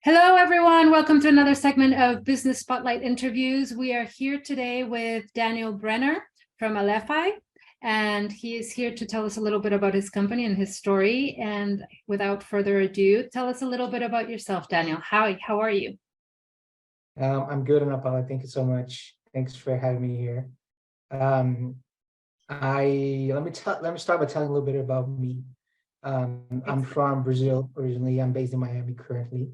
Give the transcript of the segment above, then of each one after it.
Hello, everyone. Welcome to another segment of Business Spotlight interviews. We are here today with Daniel Brener from AleFi, and he is here to tell us a little bit about his company and his story. And without further ado, tell us a little bit about yourself, Daniel. How are you? I'm good, Anapaula. Thank you so much. Thanks for having me here. Let me start by telling a little bit about me. I'm from Brazil originally. I'm based in Miami currently.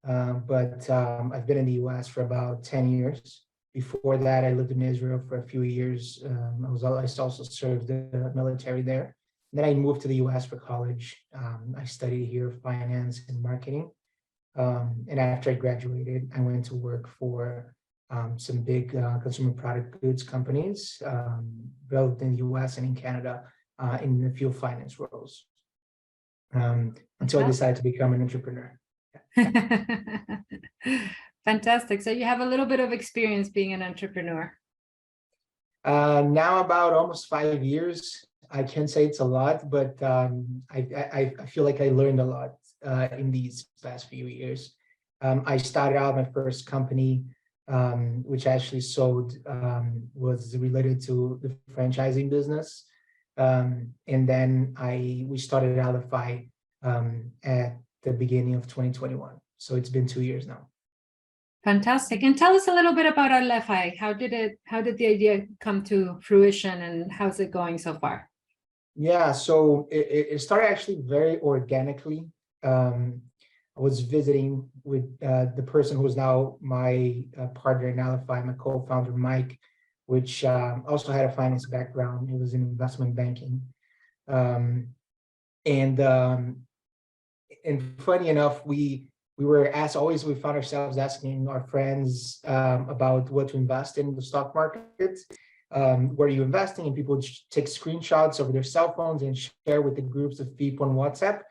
But I've been in the US for about 10 years. Before that, I lived in Israel for a few years. I also served the military there. Then I moved to the US for college. I studied here finance and marketing. And after I graduated, I went to work for some big consumer product goods companies, both in the US and in Canada, in a few finance roles, until I decided to become an entrepreneur. Fantastic. So you have a little bit of experience being an entrepreneur. Now about almost 5 years. I can't say it's a lot, but I feel like I learned a lot in these past few years. I started out my first company, which I actually sold, was related to the franchising business. And then we started AleFi at the beginning of 2021. So it's been 2 years now. Fantastic. And tell us a little bit about AleFi. How did the idea come to fruition, and how's it going so far? Yeah, so it started actually very organically. I was visiting with the person who is now my partner in AleFi, my co-founder, Mike, which also had a finance background. He was in investment banking. And funny enough, we found ourselves asking our friends about what to invest in the stock market. Where are you investing? And people would take screenshots over their cell phones and share with the groups of people on WhatsApp.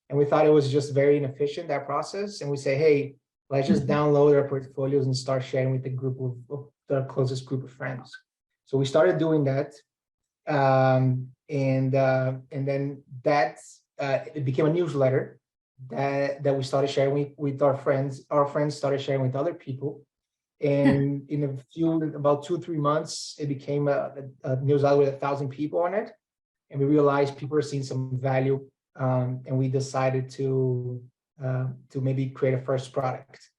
And we thought it was just very inefficient, that process. And we say, hey, let's just download our portfolios and start sharing with the group of the closest group of friends. So we started doing that. And then it became a newsletter that we started sharing with our friends. Our friends started sharing with other people. And in about 2-3 months, it became a newsletter with 1,000 people on it. And we realized people are seeing some value. And we decided to maybe create a first product.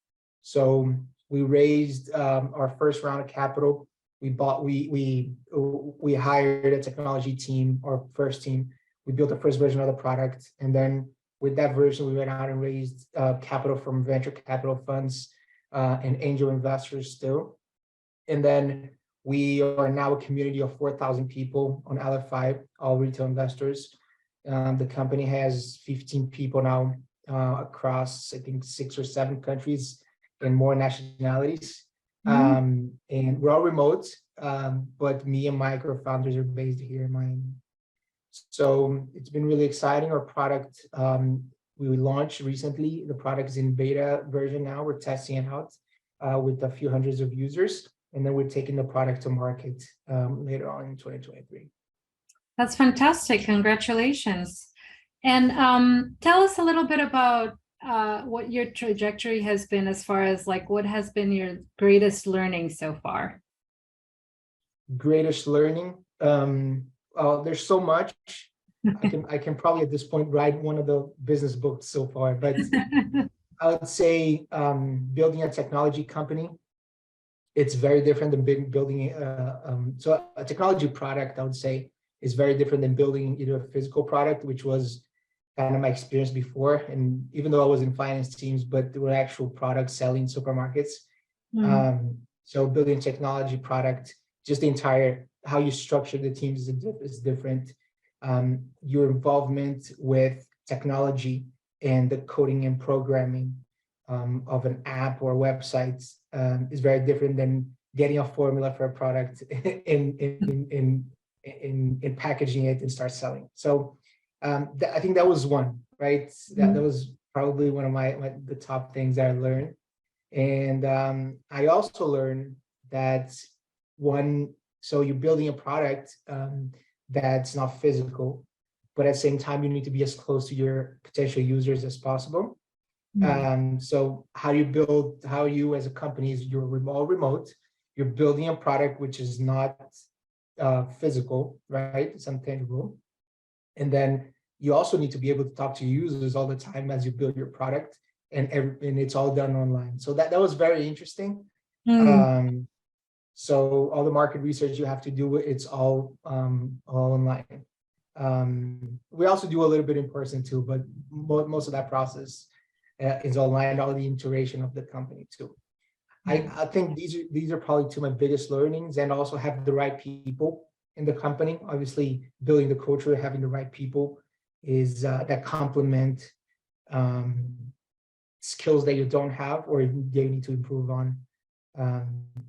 So we raised our first round of capital. We hired a technology team, our first team. We built the first version of the product, and then with that version, we went out and raised capital from venture capital funds and angel investors still. And then we are now a community of 4,000 people on AleFi, all retail investors. The company has 15 people now across, I think, 6 or 7 countries and more nationalities. And we're all remote, but me and my co-founders are based here in Miami. So it's been really exciting. Our product, we launched recently. The product is in beta version now. We're testing it out with a few hundreds of users, and then we're taking the product to market later on in 2023. That's fantastic. Congratulations. And tell us a little bit about what your trajectory has been, as far as like what has been your greatest learning so far. Greatest learning? There's so much. I can probably at this point write one of the business books so far, but I would say building a technology company, it's very different than building so a technology product, I would say, is very different than building either a physical product, which was kind of my experience before. And even though I was in finance teams, but there were actual products selling supermarkets. So building technology product, just the entire, how you structure the teams is different. Your involvement with technology and the coding and programming of an app or website is very different than getting a formula for a product in packaging it and start selling. So I think that was one, right? That was probably one of the top things that I learned. And I also learned that so you're building a product that's not physical, but at the same time, you need to be as close to your potential users as possible. So how you as a company you're all remote, you're building a product which is not physical, right? It's intangible. And then you also need to be able to talk to users all the time as you build your product, and it's all done online. So that was very interesting. So all the market research you have to do, it's all online. We also do a little bit in person too, but most of that process is online, all the iteration of the company too. I think these are probably two of my biggest learnings, and also have the right people in the company. Obviously, building the culture, having the right people is that complement skills that you don't have or they need to improve on.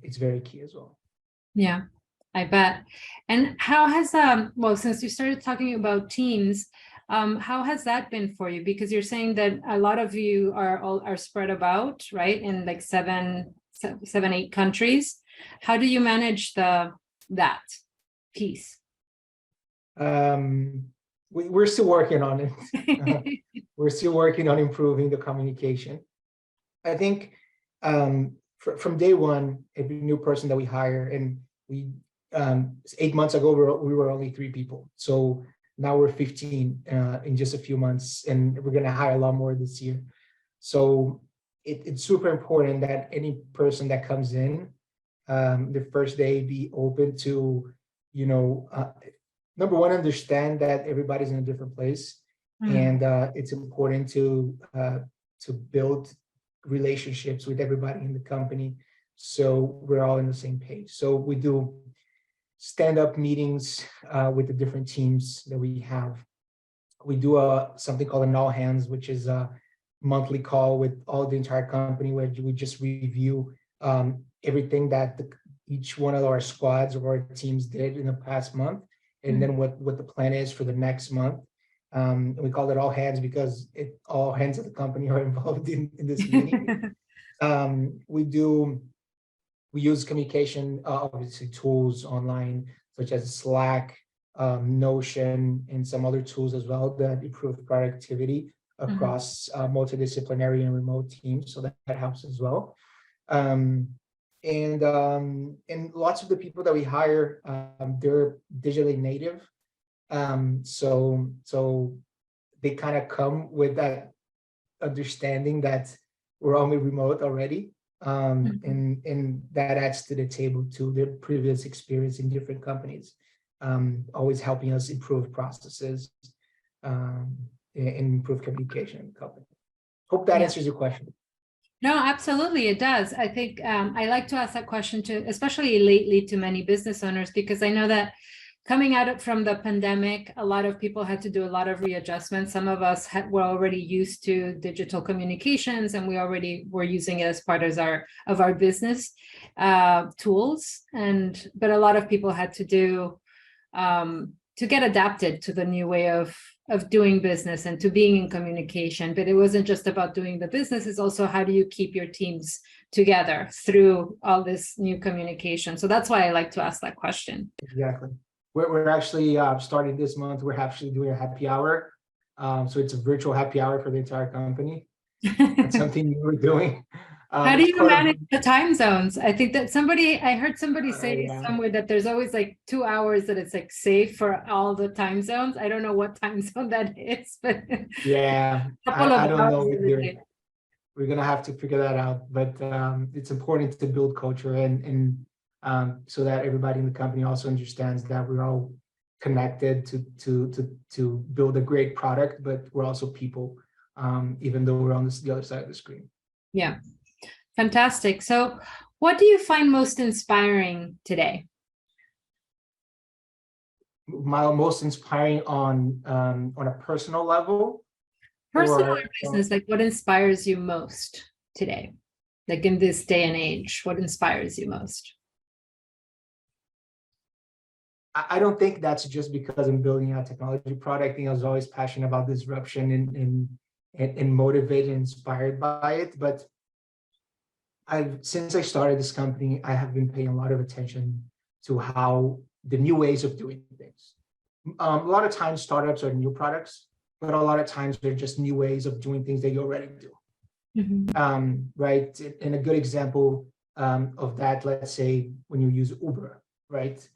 It's very key as well. Yeah, I bet. And how has well, since you started talking about teams, how has that been for you? Because you're saying that a lot of you are spread about, right, in like seven, 8 countries. How do you manage that piece? We're still working on it. We're still working on improving the communication. I think from day one, every new person that we hire, and we 8 months ago we were only 3 people. So now we're 15 in just a few months, and we're going to hire a lot more this year. So it's super important that any person that comes in, the first day, be open to, number one, understand that everybody's in a different place, and it's important to build relationships with everybody in the company, so we're all on the same page. So we do stand-up meetings with the different teams that we have. We do something called an all hands, which is a monthly call with all the entire company, where we just review everything that each one of our squads or our teams did in the past month, and then what the plan is for the next month. We call it all hands because all hands of the company are involved in this meeting. We use communication, obviously, tools online, such as Slack, Notion, and some other tools as well that improve productivity across multidisciplinary and remote teams. So that helps as well. And lots of the people that we hire, they're digitally native. So they kind of come with that understanding that we're only remote already. And that adds to the table to their previous experience in different companies, always helping us improve processes and improve communication in the company. Hope that answers your question. No, absolutely, it does. I think I like to ask that question to, especially lately, to many business owners, because I know that coming out from the pandemic, a lot of people had to do a lot of readjustments. Some of us were already used to digital communications, and we already were using it as part of our business tools. But a lot of people had to do to get adapted to the new way of doing business and to being in communication. But it wasn't just about doing the business, it's also how do you keep your teams together through all this new communication. So that's why I like to ask that question. Exactly. We're actually starting this month, we're actually doing a happy hour. So it's a virtual happy hour for the entire company. That's something we're doing. How do you manage the time zones? I think that I heard somebody say somewhere that there's always like 2 hours that it's like safe for all the time zones. I don't know what time zone that is, but yeah, I don't know either. We're gonna have to figure that out, but it's important to build culture and so that everybody in the company also understands that we're all connected to build a great product, but we're also people, even though we're on the other side of the screen. Yeah. Fantastic. So what do you find most inspiring today? My most inspiring on a personal level? Personal or business, like what inspires you most today? Like in this day and age, what inspires you most? I don't think that's just because I'm building a technology product. I think I was always passionate about disruption and motivated and inspired by it. But since I started this company, I have been paying a lot of attention to how the new ways of doing things. A lot of times startups are new products, but a lot of times they're just new ways of doing things that you already do. right? And a good example of that, let's say when you use Uber, right?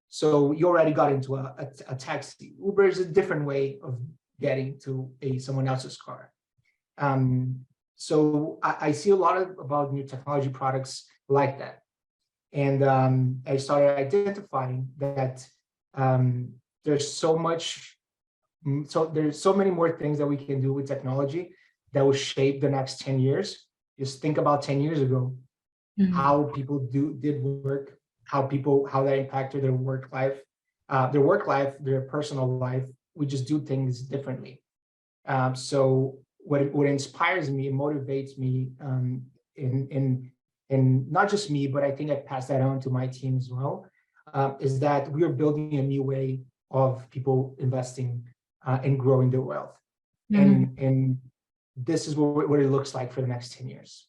So you already got into a taxi. Uber is a different way of getting to someone else's car. So I see a lot about new technology products like that. And I started identifying that there's so many more things that we can do with technology that will shape the next 10 years. Just think about 10 years ago, how people did work, how that impacted their work life, their personal life. We just do things differently. So what inspires me, motivates me, in not just me, but I think I pass that on to my team as well, is that we are building a new way of people investing and growing their wealth. And this is what it looks like for the next 10 years.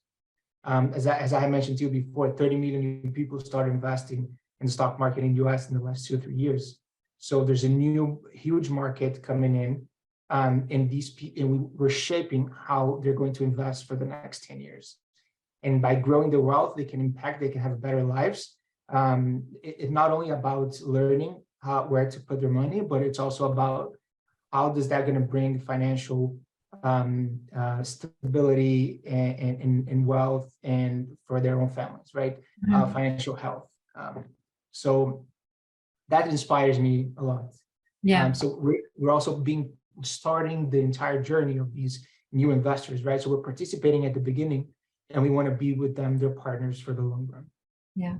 As I mentioned to you before, 30 million new people started investing in the stock market in the US in the last 2 or 3 years. So there's a new huge market coming in, and we're shaping how they're going to invest for the next 10 years. And by growing their wealth, they can have better lives. It's not only about learning where to put their money, but it's also about how does that going to bring financial stability and wealth and for their own families, right? Financial health. So that inspires me a lot. So we're also starting the entire journey of these new investors, right? So we're participating at the beginning, and we want to be with them, their partners for the long run. Yeah,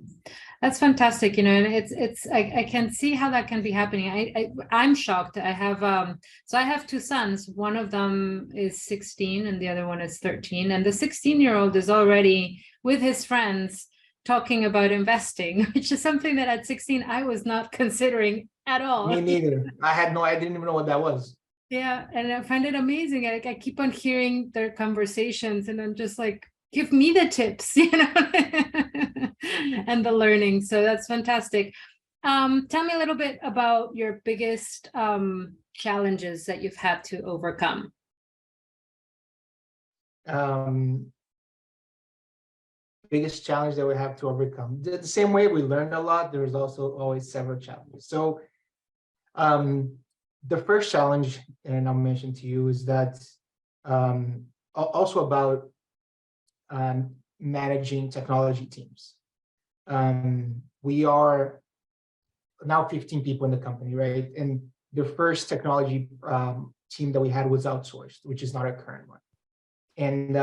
that's fantastic. And I can see how that can be happening. I'm shocked. I have 2 sons. One of them is 16 and the other one is 13. And the 16-year-old is already with his friends talking about investing, which is something that at 16 I was not considering at all. Me neither. I didn't even know what that was. Yeah, and I find it amazing. I keep on hearing their conversations, and I'm just like, give me the tips, and the learning. So that's fantastic. Tell me a little bit about your biggest challenges that you've had to overcome. Biggest challenge that we have to overcome. The same way we learned a lot, there's also always several challenges. So the first challenge, and I'll mention to you, is that also about managing technology teams. We are now 15 people in the company, right? And the first technology team that we had was outsourced, which is not our current one. And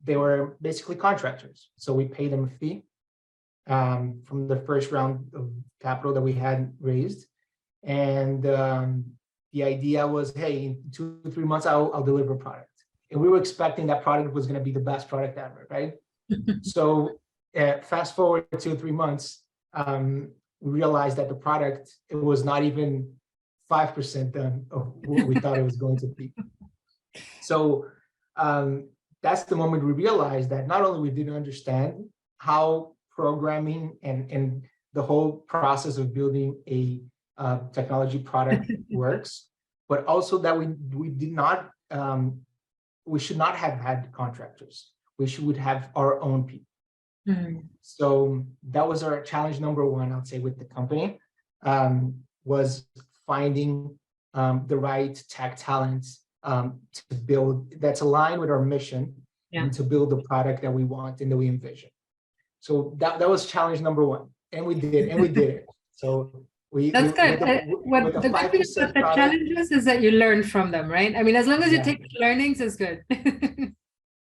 they were basically contractors. So we paid them a fee from the first round of capital that we had raised. And the idea was, hey, in 2 or 3 months, I'll deliver a product. And we were expecting that product was going to be the best product ever, right? So fast forward 2 or 3 months, we realized that the product, it was not even 5% done of what we thought it was going to be. So that's the moment we realized that not only we didn't understand how programming and the whole process of building a technology product works, but also that we should not have had contractors. We should have our own people. So that was our challenge number one, I'd say, with the company, was finding the right tech talents to build, that's aligned with our mission, and to build the product that we want and that we envision. So that was challenge number one, and we did it. So that's good. What the good thing about the challenges is that you learn from them, right? I mean, as long as you take learnings, is good.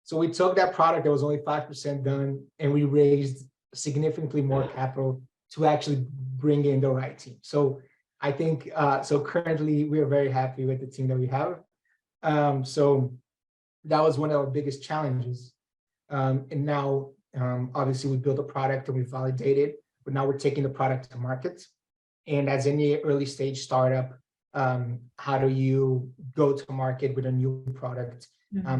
So we took that product that was only 5% done, and we raised significantly more capital to actually bring in the right team. So I think, so currently we are very happy with the team that we have. So that was one of our biggest challenges. And now, obviously we built a product and we validated, but now we're taking the product to market. And as any early stage startup, how do you go to market with a new product?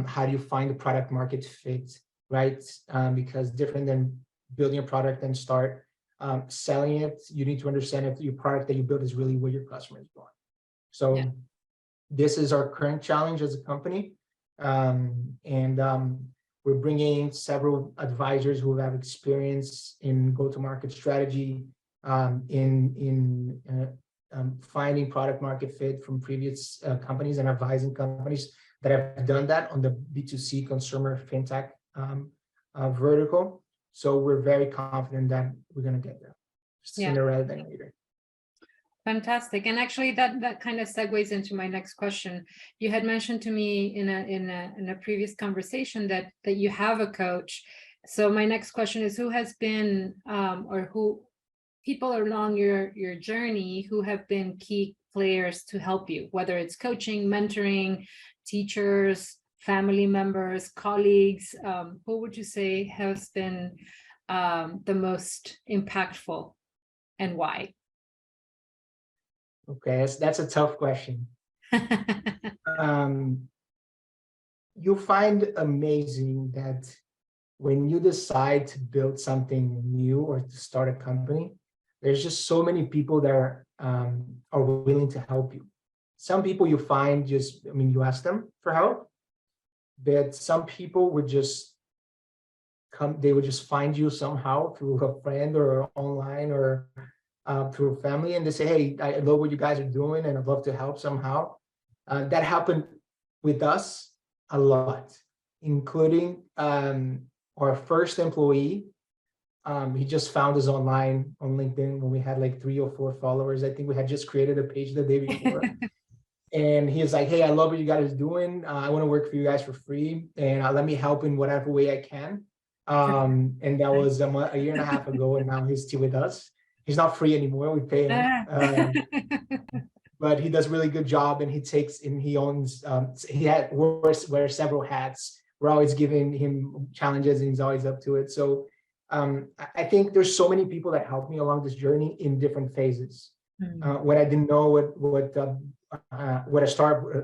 How do you find the product market fit, right? Because different than building a product and start selling it, you need to understand if your product that you build is really what your customers want. So this is our current challenge as a company. And we're bringing several advisors who have experience in go-to-market strategy, finding product market fit from previous companies and advising companies that have done that on the B2C consumer fintech vertical. So we're very confident that we're going to get there sooner rather than later. Fantastic. And actually that kind of segues into my next question. You had mentioned to me in a previous conversation that you have a coach. So my next question is, who has been or who people along your journey who have been key players to help you, whether it's coaching, mentoring, teachers, family members, colleagues, who would you say has been the most impactful and why? Okay, that's a tough question. You find amazing that when you decide to build something new or to start a company, there's just so many people that are willing to help you. Some people you find just, I mean, you ask them for help, but some people would just come, they would just find you somehow through a friend or online or through a family, and they say, hey, I love what you guys are doing and I'd love to help somehow. That happened with us a lot, including our first employee. He just found us online on LinkedIn when we had like 3 or 4 followers. I think we had just created a page the day before. And he was like, hey, I love what you guys are doing. I want to work for you guys for free, and let me help in whatever way I can. And that was a year and a half ago, and now he's still with us. He's not free anymore, we pay him. But he does a really good job, and he owns, he wears several hats. We're always giving him challenges and he's always up to it. So I think there's so many people that helped me along this journey in different phases. When I didn't know what a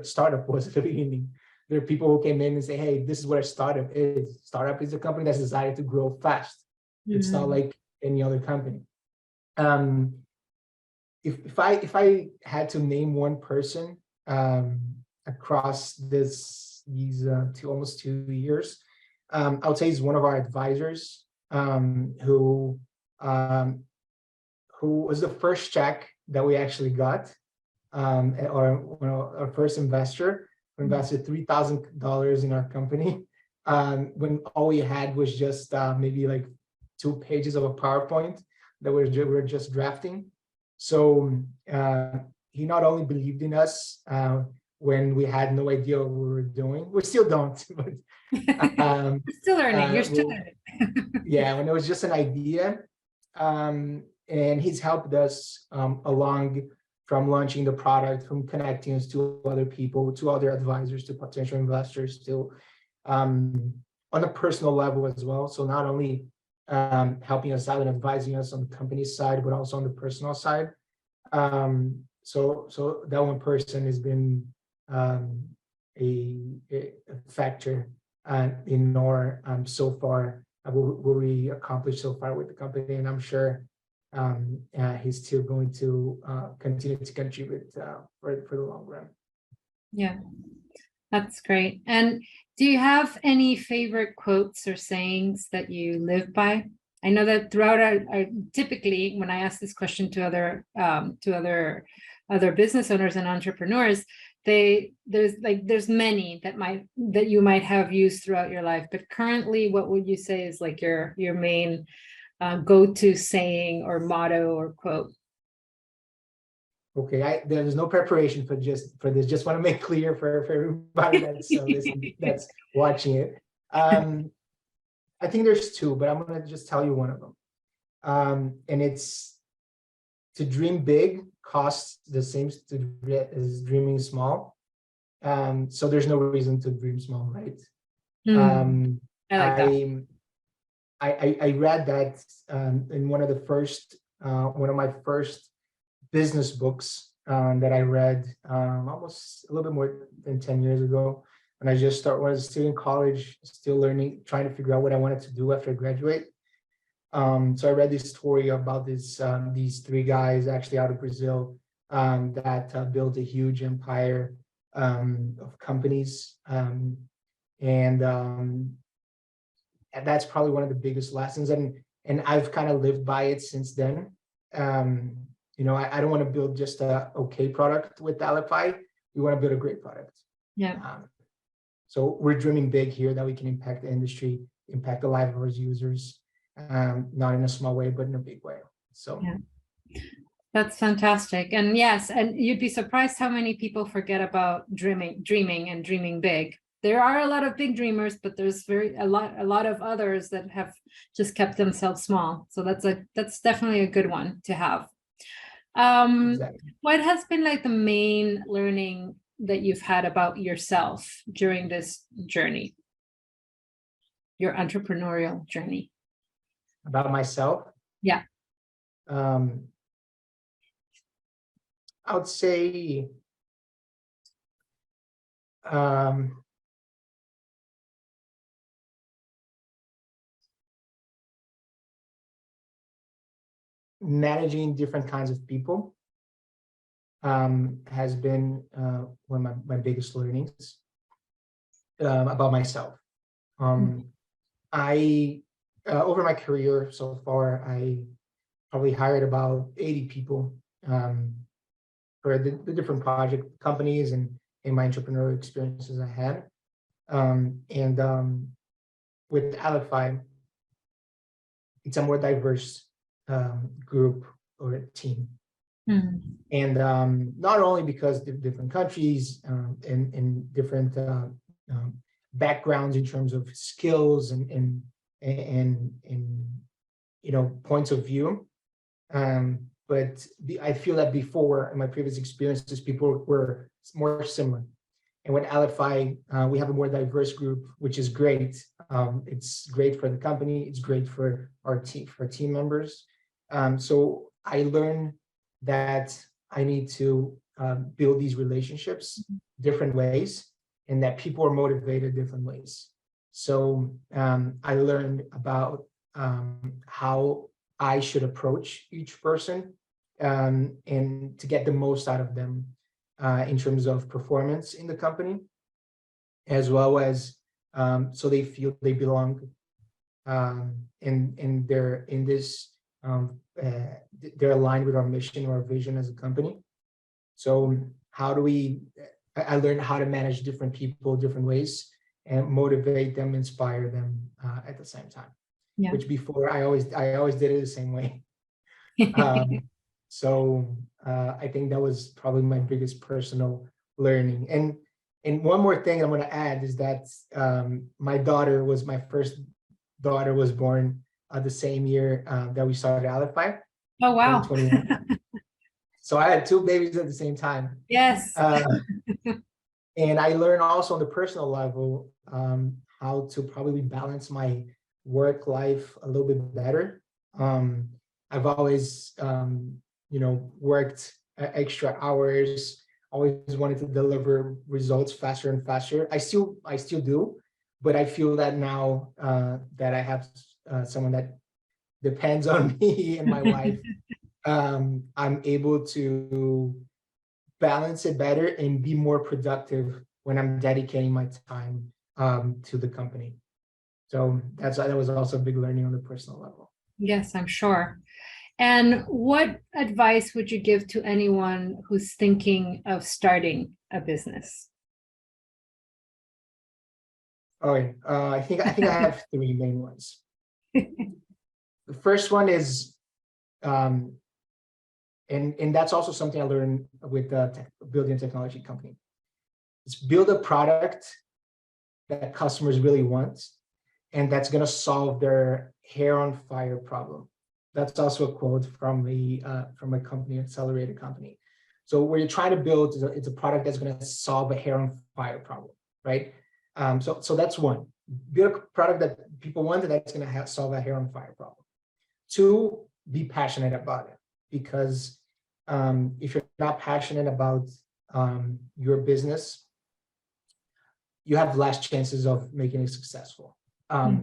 startup was at the beginning, there are people who came in and say, hey, this is what a startup is. Startup is a company that's designed to grow fast. It's not like any other company. If I had to name one person across these almost 2 years, I would say he's one of our advisors, who was the first check that we actually got, or our first investor who invested $3,000 in our company, when all we had was just maybe like 2 pages of a PowerPoint that we were just drafting. So he not only believed in us when we had no idea what we were doing, we still don't, but you're still learning. You're still learning. Yeah, when it was just an idea, and he's helped us along from launching the product, from connecting us to other people, to other advisors, to potential investors, to on a personal level as well. So not only helping us out and advising us on the company side, but also on the personal side. So that one person has been a factor in our so far what we accomplished so far with the company, and I'm sure he's still going to continue to contribute for the long run. Yeah, that's great. And do you have any favorite quotes or sayings that you live by? I know that throughout our typically when I ask this question to other business owners and entrepreneurs, there's many that you might have used throughout your life, but currently, what would you say is like your main go-to saying or motto or quote? Okay, there's no preparation for this. Just want to make clear for everybody that's listening, that's watching it. I think there's 2, but I'm going to just tell you one of them. And it's, to dream big costs the same as dreaming small. So there's no reason to dream small, right? I like that. I read that in one of my first business books that I read almost a little bit more than 10 years ago. And I just when I was still in college, still learning, trying to figure out what I wanted to do after I graduate. So I read this story about these 3 guys actually out of Brazil that built a huge empire of companies. And that's probably one of the biggest lessons, and I've kind of lived by it since then. I don't want to build just a okay product with AleFi. We want to build a great product. Yeah. So we're dreaming big here that we can impact the industry, impact the life of our users, not in a small way, but in a big way. So yeah. That's fantastic. And yes, and you'd be surprised how many people forget about dreaming and dreaming big. There are a lot of big dreamers, but there's a lot of others that have just kept themselves small. So that's definitely a good one to have. exactly. What has been like the main learning that you've had about yourself during this journey, your entrepreneurial journey? About myself? Yeah. I would say managing different kinds of people has been one of my biggest learnings about myself. I over my career so far, I probably hired about 80 people for the different project companies and in my entrepreneurial experiences I had. With AleFi, it's a more diverse group or team. And not only because the different countries and different backgrounds in terms of skills and points of view, but I feel that before in my previous experiences, people were more similar. And with AleFi, we have a more diverse group, which is great. It's great for the company. It's great for our team members. So I learned that I need to build these relationships different ways, and that people are motivated different ways. So I learned about how I should approach each person and to get the most out of them in terms of performance in the company, as well as so they feel they belong and they're in this they're aligned with our mission or vision as a company. So how do we I learned how to manage different people different ways and motivate them, inspire them at the same time. Yeah. Which before I always did it the same way. So I think that was probably my biggest personal learning. And one more thing I'm going to add is that my first daughter was born the same year that we started AleFi. Oh, wow. 2021. So I had two babies at the same time. Yes. And I learned also on the personal level how to probably balance my work life a little bit better. I've always, worked extra hours, always wanted to deliver results faster and faster. I still do, but I feel that now that I have someone that depends on me and my wife, I'm able to balance it better and be more productive when I'm dedicating my time to the company. So that was also a big learning on the personal level. Yes, I'm sure. And what advice would you give to anyone who's thinking of starting a business? Okay, I think I have three main ones. The first one is, and that's also something I learned with building a technology company. It's build a product that customers really want, and that's going to solve their hair on fire problem. That's also a quote from a company, accelerated company. So what you're trying to build is a product that's going to solve a hair on fire problem, right? So that's one. Build a product that people want, and that's going to solve a hair on fire problem. Two, be passionate about it, because if you're not passionate about your business, you have less chances of making it successful.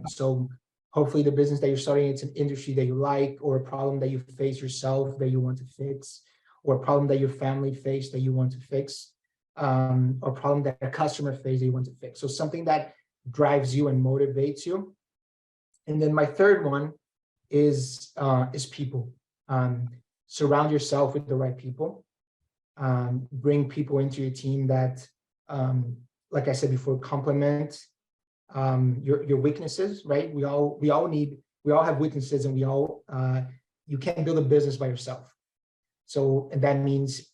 So hopefully the business that you're starting, it's an industry that you like, or a problem that you face yourself that you want to fix, or a problem that your family faced that you want to fix, or a problem that a customer faced that you want to fix. So something that drives you and motivates you. And then my third one is people. Surround yourself with the right people. Bring people into your team that, like I said before, complement your weaknesses, right? We all have weaknesses, and you can't build a business by yourself. So, and that means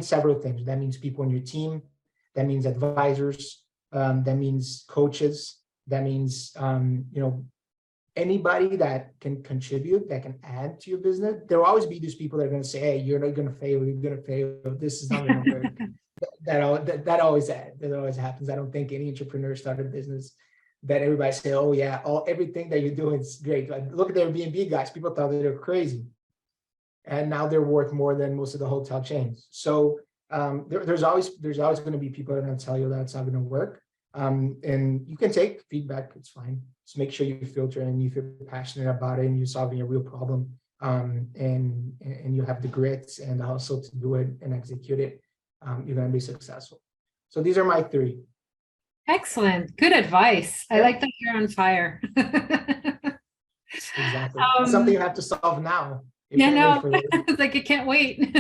several things. That means people on your team. That means advisors. That means coaches. That means anybody that can contribute, that can add to your business. There will always be these people that are going to say, "Hey, you're not going to fail. You're going to fail. This is not going to work." That always happens. I don't think any entrepreneur started a business that everybody say, "Oh yeah, everything that you're doing is great." Like, look at the Airbnb guys. People thought they were crazy, and now they're worth more than most of the hotel chains. So there's always going to be people that are going to tell you that it's not going to work. And you can take feedback, it's fine. Just make sure you filter and you feel passionate about it and you're solving a real problem. And you have the grit and the hustle to do it and execute it. You're going to be successful. So these are my three. Excellent. Good advice. I like that you're on fire. Exactly. Something you have to solve now. Yeah, no, it's like I can't wait.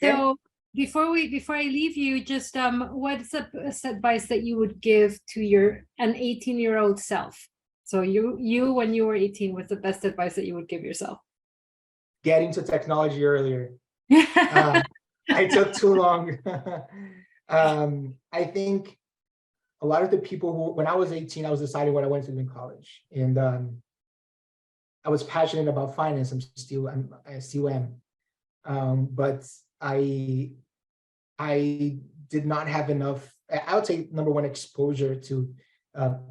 So before I leave you, just what's the advice that you would give to an 18-year-old self? So you when you were 18, what's the best advice that you would give yourself? Get into technology earlier. I took too long. I think a lot of the people who, when I was 18, I was deciding what I wanted to do in college, and I was passionate about finance. I still am, but I did not have enough. I would say number one, exposure to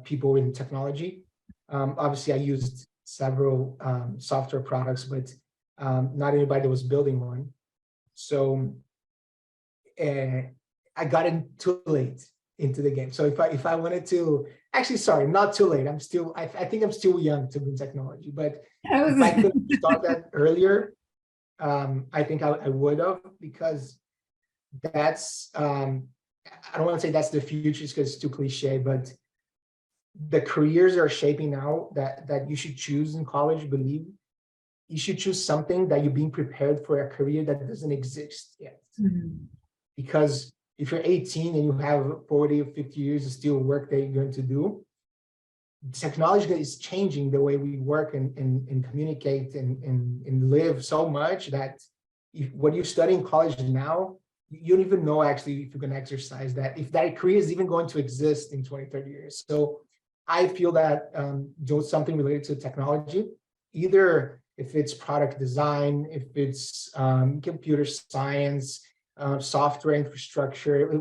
people in technology. Obviously, I used several software products, but not anybody was building one. So I got in too late into the game. So if I wanted to, actually, sorry, not too late. I think I'm still young to be in technology, but if I could start that earlier, I think I would have, because that's, I don't want to say that's the future because it's too cliche, but the careers are shaping now that you should choose in college. Believe you should choose something that you're being prepared for a career that doesn't exist yet. Mm-hmm. Because if you're 18 and you have 40 or 50 years of still work that you're going to do, technology is changing the way we work and communicate and live so much that what you study in college now, you don't even know actually if you can exercise that, if that career is even going to exist in 20, 30 years. So I feel that do something related to technology, either if it's product design, if it's computer science, software infrastructure,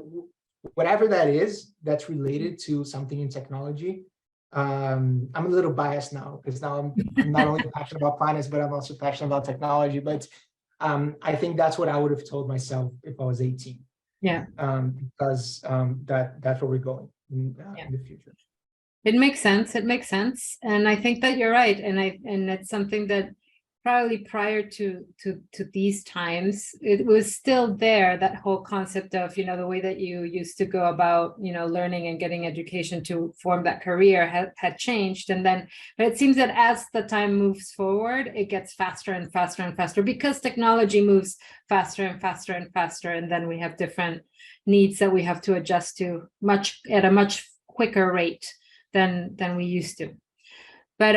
whatever that is that's related to something in technology. I'm a little biased now because now I'm not only passionate about finance, but I'm also passionate about technology. But I think that's what I would have told myself if I was 18. Yeah. Because that's where we're going in the future. It makes sense. It makes sense. And I think that you're right. And that's something that probably prior to these times, it was still there, that whole concept of, the way that you used to go about, learning and getting education to form that career had changed. And then, but it seems that as the time moves forward, it gets faster and faster and faster because technology moves faster and faster and faster. And then we have different needs that we have to adjust to at a much quicker rate than we used to. But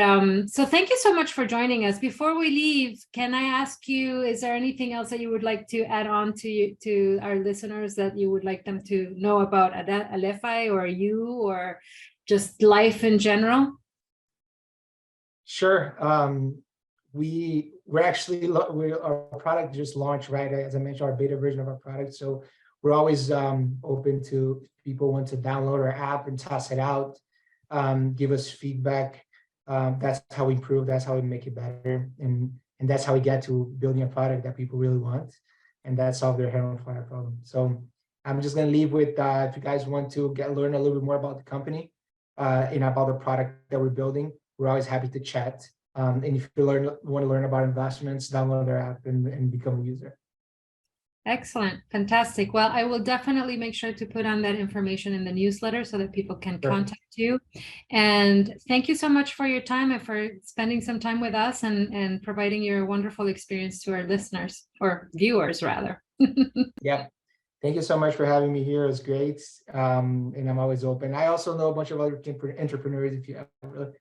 so thank you so much for joining us. Before we leave, can I ask you, is there anything else that you would like to add on to our listeners that you would like them to know about AleFi or you, or just life in general? Sure. Our product just launched, right? As I mentioned, our beta version of our product. So we're always open to people want to download our app and test it out, give us feedback. That's how we improve. That's how we make it better, and that's how we get to building a product that people really want, and that solve their hair on fire problem. So I'm just gonna leave with if you guys want to learn a little bit more about the company and about the product that we're building, we're always happy to chat. And if you want to learn about investments, download our app and become a user. Excellent. Fantastic. Well, I will definitely make sure to put on that information in the newsletter so that people can Sure. contact you. And thank you so much for your time and for spending some time with us and providing your wonderful experience to our listeners, or viewers rather. Yep. Thank you so much for having me here. It was great. And I'm always open. I also know a bunch of other entrepreneurs if you ever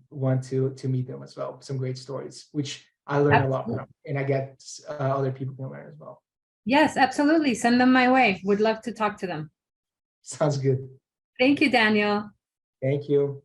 want to meet them as well. Some great stories, which I learn a lot from, and I get other people can learn as well. Yes, absolutely. Send them my way. Would love to talk to them. Sounds good. Thank you, Daniel. Thank you.